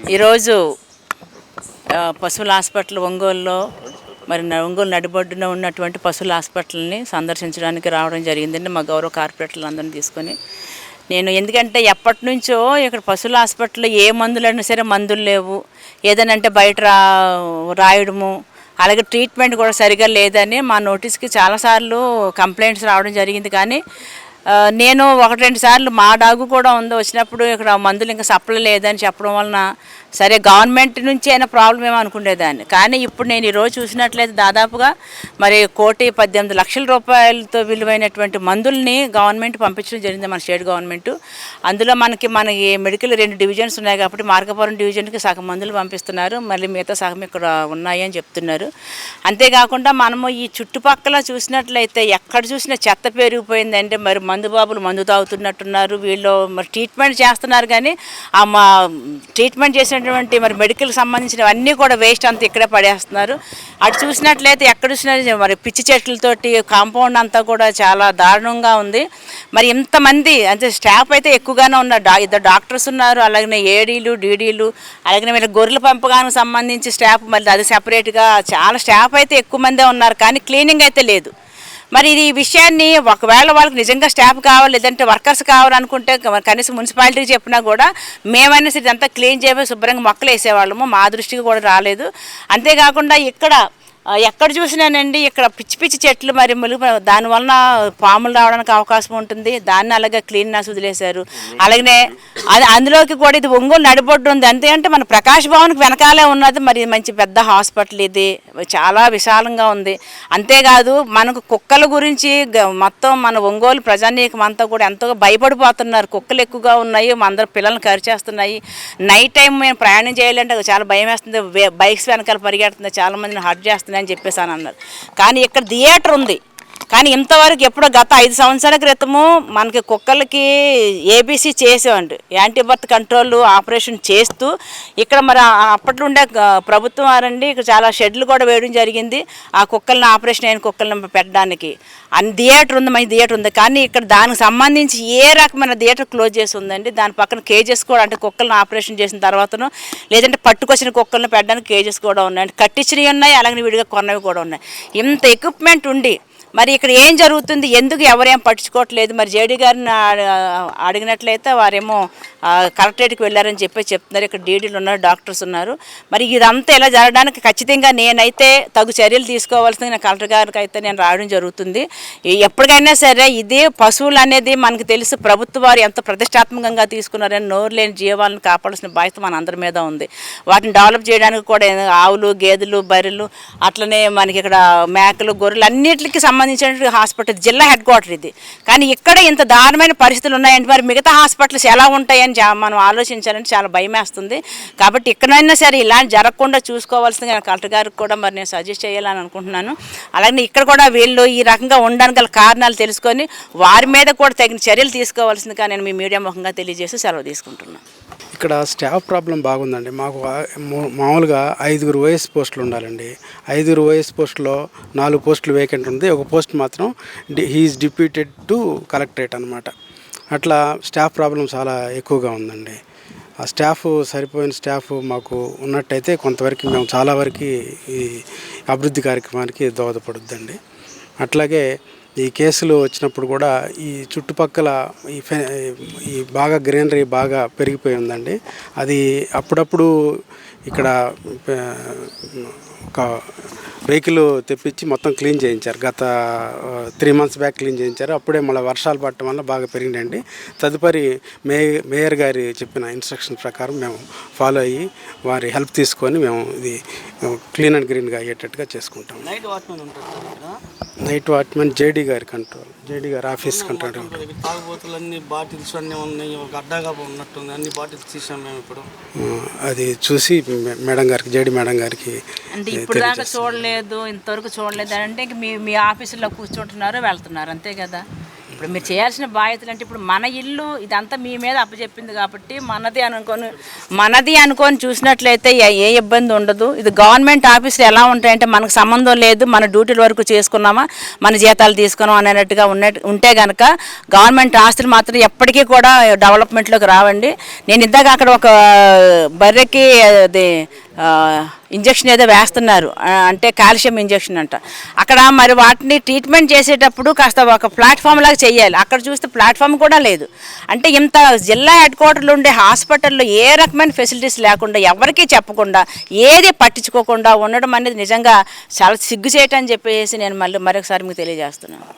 ఈరోజు పశువుల హాస్పిటల్ ఒంగోలులో మరి ఒంగోలు నడిబొడ్డున ఉన్నటువంటి పశువుల హాస్పిటల్ని సందర్శించడానికి రావడం జరిగిందండి. మా గౌరవ కార్పొరేటర్లు అందరిని తీసుకొని నేను ఎందుకంటే ఎప్పటి నుంచో ఇక్కడ పశువుల హాస్పిటల్లో ఏ మందులైనా సరే మందులు లేవు, ఏదైనా అంటే బయట రాయడము, అలాగే ట్రీట్మెంట్ కూడా సరిగా లేదని మా నోటీస్కి చాలాసార్లు కంప్లైంట్స్ రావడం జరిగింది. కానీ నేను 1-2 సార్లు మా డాగు కూడా ఉంది వచ్చినప్పుడు ఇక్కడ మందులు ఇంకా సప్లై లేదని చెప్పడం వలన సరే గవర్నమెంట్ నుంచి అయినా ప్రాబ్లం ఏమో అనుకునేదాన్ని. కానీ ఇప్పుడు నేను ఈరోజు చూసినట్లయితే దాదాపుగా మరి 1,18,00,000 రూపాయలతో విలువైనటువంటి మందుల్ని గవర్నమెంట్ పంపించడం జరిగింది, మన స్టేట్ గవర్నమెంట్. అందులో మనకి మెడికల్ 2 డివిజన్స్ ఉన్నాయి కాబట్టి మార్కాపురం డివిజన్కి సగం మందులు పంపిస్తున్నారు, మళ్ళీ మిగతా సగం ఇక్కడ ఉన్నాయి అని చెప్తున్నారు. అంతేకాకుండా మనము ఈ చుట్టుపక్కల చూసినట్లయితే ఎక్కడ చూసినా చెత్త పెరిగిపోయిందంటే మరి మందు బాబులు మందు తాగుతున్నట్టున్నారు, వీళ్ళు మరి ట్రీట్మెంట్ చేస్తున్నారు. కానీ ఆ ట్రీట్మెంట్ చేసినటువంటి మరి మెడికల్కి సంబంధించినవన్నీ కూడా వేస్ట్ అంతా ఇక్కడే పడేస్తున్నారు. అటు చూసినట్లయితే ఎక్కడ చూసినా మరి పిచ్చి చెట్లతోటి కాంపౌండ్ అంతా కూడా చాలా దారుణంగా ఉంది. మరి ఇంతమంది అంటే స్టాఫ్ అయితే ఎక్కువగానే ఉన్నారు, 2 డాక్టర్స్ ఉన్నారు, అలాగే ఏడీలు డీడీలు, అలాగే మరి గొర్రెల పెంపకానికి సంబంధించి స్టాఫ్ మళ్ళీ అది సెపరేట్గా చాలా స్టాఫ్ అయితే ఎక్కువ మందే ఉన్నారు, కానీ క్లీనింగ్ అయితే లేదు. మరి ఈ విషయాన్ని ఒకవేళ వాళ్ళకి నిజంగా స్టాఫ్ కావాలి లేదంటే వర్కర్స్ కావాలనుకుంటే కనీసం మున్సిపాలిటీకి చెప్పినా కూడా మేమైనా సరే ఇదంతా క్లీన్ చేయబోయి శుభ్రంగా మొక్కలు వేసేవాళ్ళము, మా దృష్టికి కూడా రాలేదు. అంతేకాకుండా ఇక్కడ ఎక్కడ చూసినానండి ఇక్కడ పిచ్చి పిచ్చి చెట్లు మరి దానివలన పాములు రావడానికి అవకాశం ఉంటుంది, దాన్ని అలాగే క్లీన్నెస్ వదిలేశారు. అలాగనే అందులోకి కూడా ఇది ఒంగోలు నడిబొడ్డు ఉంది, అంతే మన ప్రకాష్ భవన్కి వెనకాలే ఉన్నది. మరి మంచి పెద్ద హాస్పిటల్ ఇది, చాలా విశాలంగా ఉంది. అంతేకాదు మనకు కుక్కల గురించి మొత్తం మన ఒంగోలు ప్రజానీకం అంతా కూడా ఎంతో భయపడిపోతున్నారు, కుక్కలు ఎక్కువగా ఉన్నాయి, అందరు పిల్లల్ని కరిచేస్తున్నాయి. నైట్ టైం మేము ప్రయాణం చేయాలంటే చాలా భయం వేస్తుంది, బైక్స్ వెనకాల పరిగెడుతుంది, చాలా మందిని హర్ట్ చేస్తుంది అని చెప్పేసి అని అన్నారు. కానీ ఇక్కడ థియేటర్ ఉంది, కానీ ఇంతవరకు ఎప్పుడో గత 5 సంవత్సరాల క్రితము మనకి కుక్కలకి ఏబీసీ చేసేవండి, యాంటీబర్త్ కంట్రోల్ ఆపరేషన్ చేస్తూ ఇక్కడ మరి అప్పట్లో ఉండే ప్రభుత్వం వారండి ఇక్కడ చాలా షెడ్లు కూడా వేయడం జరిగింది ఆ కుక్కల్ని ఆపరేషన్ అయిన కుక్కల్ని పెట్టడానికి. అన్ని థియేటర్ ఉంది, మంచి థియేటర్ ఉంది, కానీ ఇక్కడ దానికి సంబంధించి ఏ రకమైన థియేటర్ క్లోజ్ చేసి ఉందండి. దాని పక్కన కేజెస్ కూడా అంటే కుక్కల్ని ఆపరేషన్ చేసిన తర్వాతను లేదంటే పట్టుకొచ్చిన కుక్కల్ని పెట్టడానికి కేజెస్ కూడా ఉన్నాయి, కట్టించినవి ఉన్నాయి, అలాగే విడిగా కొన్నవి కూడా ఉన్నాయి. ఇంత ఎక్విప్మెంట్ ఉండి మరి ఇక్కడ ఏం జరుగుతుంది, ఎందుకు ఎవరేం పట్టించుకోవట్లేదు? మరి జేడీ గారిని అడిగినట్లయితే వారేమో కలెక్టరేట్కి వెళ్ళారని చెప్తున్నారు, ఇక్కడ డీడీలు ఉన్నారు, డాక్టర్స్ ఉన్నారు. మరి ఇదంతా ఇలా జరగడానికి ఖచ్చితంగా నేనైతే తగు చర్యలు తీసుకోవాల్సింది కలెక్టర్ గారికి అయితే నేను రావడం జరుగుతుంది. ఎప్పటికైనా సరే ఇది పశువులు అనేది మనకు తెలుసు, ప్రభుత్వ వారు ఎంత ప్రతిష్టాత్మకంగా తీసుకున్నారని నోరు లేని జీవాలను కాపాడాల్సిన బాధ్యత మన అందరి మీద ఉంది. వాటిని డెవలప్ చేయడానికి కూడా ఆవులు, గేదెలు, బర్రెలు, అట్లనే మనకి ఇక్కడ మేకలు, గొర్రెలు అన్నిటికీ సంబంధించిన హాస్పిటల్ జిల్లా హెడ్ క్వార్టర్ ఇది. కానీ ఇక్కడ ఇంత దారుణమైన పరిస్థితులు ఉన్నాయంటే మరి మిగతా హాస్పిటల్స్ ఎలా ఉంటాయని మనం ఆలోచించాలంటే చాలా భయం వేస్తుంది. కాబట్టి ఎక్కడైనా సరే ఇలాంటి జరగకుండా చూసుకోవాల్సిందిగా కలెక్టర్ గారికి కూడా మరి నేను సజెస్ట్ చేయాలని అనుకుంటున్నాను. అలాగే ఇక్కడ కూడా వీళ్ళు ఈ రకంగా ఉండడానికి గల కారణాలు తెలుసుకొని వారి మీద కూడా తగిన చర్యలు తీసుకోవాల్సిందిగా నేను మీ మీడియా ముఖంగా తెలియజేసి సెలవు తీసుకుంటున్నాను. ఇక్కడ స్టాఫ్ ప్రాబ్లం బాగుందండి. మాకు మామూలుగా 5 OS పోస్టులు ఉండాలండి. 5 OS పోస్టులో 4 పోస్టులు వేకెంట్ ఉంది, ఒక పోస్ట్ మాత్రం హీఈస్ డిప్యూటెడ్ టు కలెక్టరేట్ అనమాట. అట్లా స్టాఫ్ ప్రాబ్లం చాలా ఎక్కువగా ఉందండి. ఆ స్టాఫ్ సరిపోయిన స్టాఫ్ మాకు ఉన్నట్టయితే కొంతవరకు మేము చాలా వరకు ఈ అభివృద్ధి కార్యక్రమానికి దోహదపడుద్దండి. అట్లాగే ఈ కేసులు వచ్చినప్పుడు కూడా ఈ చుట్టుపక్కల ఈ బాగా గ్రీనరీ బాగా పెరిగిపోయి ఉందండి. అది అప్పుడప్పుడు ఇక్కడ ఒక వెహికల్ తెప్పించి మొత్తం క్లీన్ చేయించారు, గత 3 months బ్యాక్ క్లీన్ చేయించారు. అప్పుడే మళ్ళీ వర్షాలు పడటం వల్ల బాగా పెరిగిందండి. తదుపరి మేయర్ గారి చెప్పిన ఇన్స్ట్రక్షన్ ప్రకారం మేము ఫాలో అయ్యి వారి హెల్ప్ తీసుకొని మేము ఇది క్లీన్ అండ్ గ్రీన్గా అయ్యేటట్టుగా చేసుకుంటాం. నైట్ వాచ్మెన్ జేడీ గారి కంట్రోల్, జేడీ గారి ఆఫీస్ కంట్రోల్. తాగుబోతులన్నీ బాటిల్స్ అన్నీ ఉన్నాయి, ఒక అడ్డాగా ఉన్నట్టుంది, అన్ని బాటిల్స్ తీసాం మేము ఇప్పుడు. అది చూసి మేడం గారికి, జేడీ మేడం గారికి అంటే ఇప్పుడు దాకా చూడలేదు, ఇంతవరకు చూడలేదు అంటే మీ ఆఫీసులో కూర్చుంటున్నారు, వెళ్తున్నారు, అంతే కదా. ఇప్పుడు మీరు చేయాల్సిన బాధ్యతలు అంటే ఇప్పుడు మన ఇల్లు ఇదంతా మీ మీద అప్పచెప్పింది కాబట్టి మనది అనుకొని చూసినట్లయితే ఏ ఇబ్బంది ఉండదు. ఇది గవర్నమెంట్ ఆఫీసులు ఎలా ఉంటాయంటే మనకు సంబంధం లేదు, మన డ్యూటీల వరకు చేసుకున్నామా, మన జీతాలు తీసుకున్నాం అనేటట్టుగా ఉంటే కనుక గవర్నమెంట్ ఆస్తులు మాత్రం ఎప్పటికీ కూడా డెవలప్మెంట్లోకి రావండి. నేను ఇందాక అక్కడ ఒక బర్రెకి అది ఇంజక్షన్ ఏదో వేస్తున్నారు, అంటే కాల్షియం ఇంజక్షన్ అంట. అక్కడ మరి వాటిని ట్రీట్మెంట్ చేసేటప్పుడు కాస్త ఒక ప్లాట్ఫామ్ లాగా చేయాలి. అక్కడ చూస్తే ప్లాట్ఫామ్ కూడా లేదు. అంటే ఇంత జిల్లా హెడ్ క్వార్టర్లో ఉండే హాస్పిటల్లో ఏ రకమైన ఫెసిలిటీస్ లేకుండా, ఎవరికీ చెప్పకుండా, ఏది పట్టించుకోకుండా ఉండడం అనేది నిజంగా చాలా సిగ్గుచేయటని చెప్పేసి నేను మరొకసారి మీకు తెలియజేస్తున్నాను.